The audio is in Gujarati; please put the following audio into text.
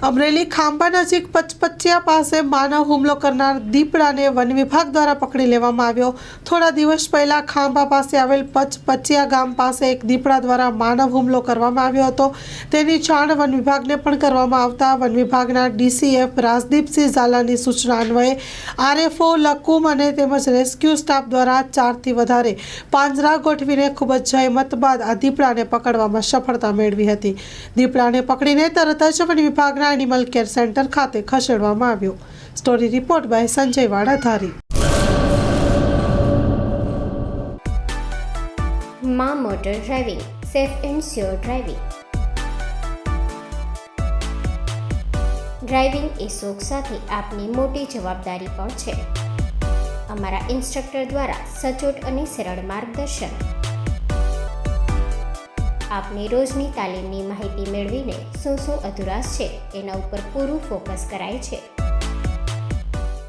અમરેલી ખાંભા નજીક પચપચિયા પાસે માનવ હુમલો કરનાર દીપડાને વન વિભાગ દ્વારા પકડી લેવામાં આવ્યો। થોડા દિવસ પહેલા ખાંભા પાસે આવેલ પચપચિયા ગામ પાસે એક દીપડા દ્વારા માનવ હુમલો કરવામાં આવ્યો હતો। તેની જાણ વન વિભાગને પણ કરવામાં આવતા વન વિભાગના ડીસીએફ રાજદીપસિંહ ઝાલાની સૂચના અન્વયે આરએફઓ લકુમ અને તેમજ રેસ્ક્યુ સ્ટાફ દ્વારા 4 થી વધારે પાંજરા ગોઠવીને ખૂબ જ જહેમત બાદ આ દીપડાને પકડવામાં સફળતા મેળવી હતી। દીપડાને પકડીને તરત જ વન વિભાગના એનિમલ કેર સેન્ટર ખાતે ખસેડવામાં આવ્યો। Story report by Sanjay Vada Dhari. માં motor driving, safe and sure driving. Driving એ શોખ સાથે આપની મોટી જવાબદારી પણ છે। અમારા ઇન્સ્ટ્રક્ટર દ્વારા સચોટ અને સરળ માર્ગદર્શન। આપની રોજની તાલીમની માહિતી મેળવીને શું અધુરાશ છે એના ઉપર પૂરું ફોકસ કરાય છે।